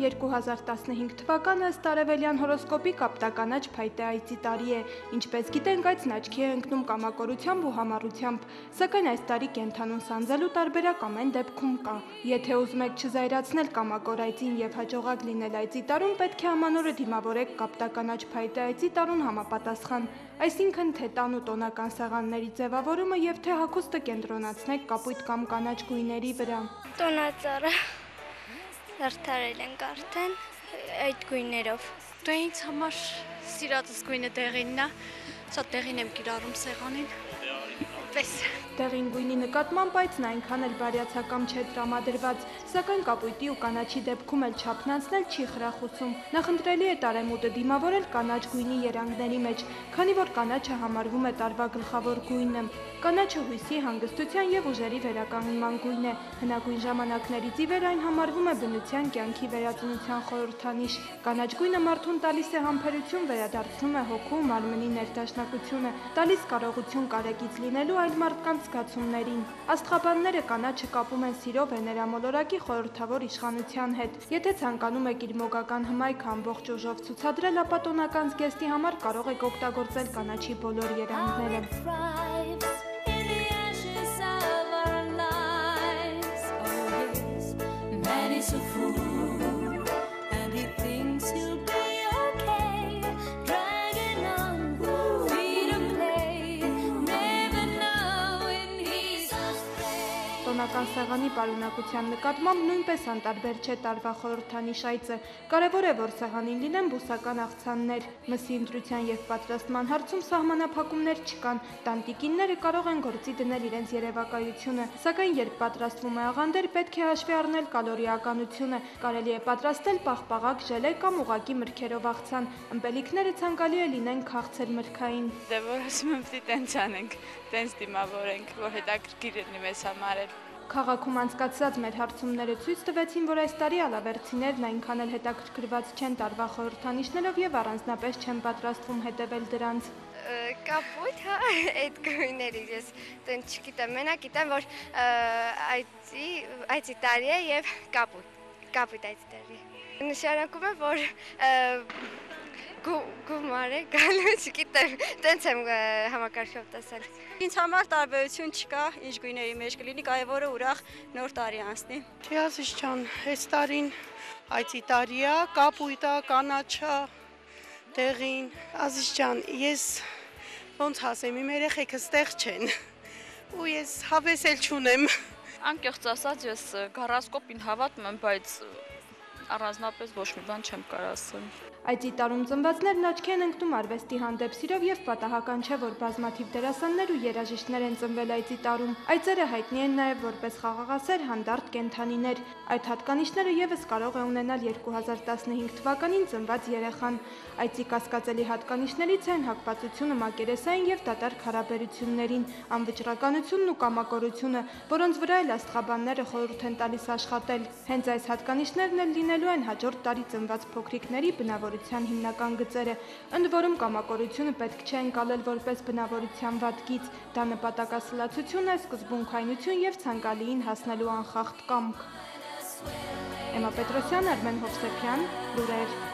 2015 թվականը ըստ արևելյան հորոսկոպի կապտականաչ փայտե այծի տարի է, ինչպես գիտենք այծն աչքի է ընկնում կամակորությամբ ու համառությամբ, սակայն այս տարի կենդանուն սանձելու տարբերակ ամեն դեպքում կա։ Եթե ուզում եք չզայրացնել կամակոր այծին եւ հաջողակ լինել այծի տարում, պետք է ամանորը դիմավորեք կապտականաչ փայտե այծի տարուն համապատասխան, այսինքն թե տան ու տոնական սեղանների ձևավորումը եւ թե հագուստը կենտրոնացնեք կապույտ կամ կանաչ գույների վրա։ Տոնածառը Արդարել ենք արդեն այդ գույներով։ Դե ինձ համար սիրածս գույնը դեղինն է, շատ դեղին եմ կիրառում սեղանին։ Պես Դեղին գույնի նկատմամբ այծն այնքան էլ բարյացակամ չէ տրամադրված, սակայն կապույտի ու կանաչի դեպքում էլ չափն անցնել չի խրախուսում։ Նախընտրելի է տարեմուտը դիմավորել կանաչ գույնի երանգների մեջ, քանի որ կանաչը համարվում է տարվա գլխավոր գույնը։ Կանաչը հույսի, հանգստության եւ ուժերի վերականգնման գույն է։ Հնագույն ժամանակներից ի վեր այն համարվում է բնության կյանքի վերածնության խորհրդանիշ։ Կանաչ գույնը մարդուն տալիս է համբերություն, վերադարձնում է հոգու ու մարմնի ներդաշնակությունը, տալիս կարողություն կարեկից լինելու այլ մարդկանց զգացումներին։ Աստղաբանները կանաչը կապում են սիրո վեներամոլորակի խորհրդավոր իշխանության հետ։ Եթե ցանկանում եք իր մոգական հմայքը ամբողջ ուժով ցուցադրել, ապա տոնական զգեստի համար կարող եք օգտագործել կանաչի բոլոր երանգները։ He's a fool and he thinks he'll be okay, dragging on feet of clay, never knowing he's afraid. Տոնական սեղանի պարունակության նկատմամբ նույնպես անտարբեր չէ տարվա խորհրդանիշ այծը։ Կարևոր է, որ սեղանին լինեն բուսական աղցաններ։ Մսի ընտրության եւ պատրաստման հարցում սահմանափակումներ չկան։ Տանտիկինները կարող են գործի դնել իրենց երևակայությունը, սակայն երբ պատրաստվում է աղանդեր, պետք է հաշվի առնել կալորիականությունը։ Կարելի է պատրաստել պաղպաղակ, ժելե կամ ուղղակի մրգերով աղցան։ Ըմպելիքները ցանկալի է լինեն քաղցր մրգային։ Դե որ ասում եմ պիտի տենց անենք, տենց դիմավորենք, որ հետաքրքիր լինի մեզ համար։ Քաղաքում անցկացած մեր հարցումները ցույց տվեցին, որ այս տարի ալավերցիներն այնքան էլ հետաքրքրված չեն տարվա խորհրդանիշներով եւ առանձնապես չեն պատրաստվում հետևել դրանց։ Կապույտ, հա, այդ գույների ես տենց չգիտեմ, մենակ գիտեմ, որ այծի տարի է եւ կապույտ այծի տարի։ Նշանակում է, որ գումար է գալու, չգիտեմ, տենց եմ համակարգով տեսել։ Ինձ համար տարբերություն չկա, ինչ գույների մեջ կլինի, կարևորը ուրախ նոր տարի անցնի։ Ազիզ ջան, այս տարին այծի տարի է, կապույտ է, կանաչ է, դեղին։ Ազիզ ջան, ես ոնց ասեմ, իմ երեխեքս տեղ չեն, ու ես հավես էլ չունեմ։ Անկեղծ ասած, ես գարասկոպին հավատում եմ, բայց առանձնապես ոչ մի բան չեմ կարող ասել։ Այծի տարում ծնվածներն աչքի են ընկնում արվեստի հանդեպ սիրով եւ պատահական չէ, որ բազմաթիվ դերասաններ ու երաժիշտներ են ծնվել այծի տարում։ Այծերը հայտնի են նաեւ որպես խաղաղասեր, հանդարտ կենդանիներ։ Այդ հատկանիշները եւս կարող է ունենալ 2015 թվականին ծնված երեխան։ Այծի կասկածելի հատկանիշներից են հակվածությունը մակերեսային եւ դատարկ հարաբերություններին, անվճռականությունն ու կամակորությունը, որոնց վրա էլ աստղաբանները խորհուրդ են տալիս աշխատել։ Հենց այս հատկանիշներն էլ լինելու են հաջորդ տարի ծնված փոքրիկների բնավորության հիմնական գծերը, ընդ որում կամակորությունը պետք չէ ընկալել որպես բնավորության վատ գիծ, դա նպատակասլացություն է, սկզբունքայնություն եւ ցանկալիին հասնելու անխախտ կամք։ Էմմա Պետրոսյան, Արմեն Հովսեփյան, լուրեր։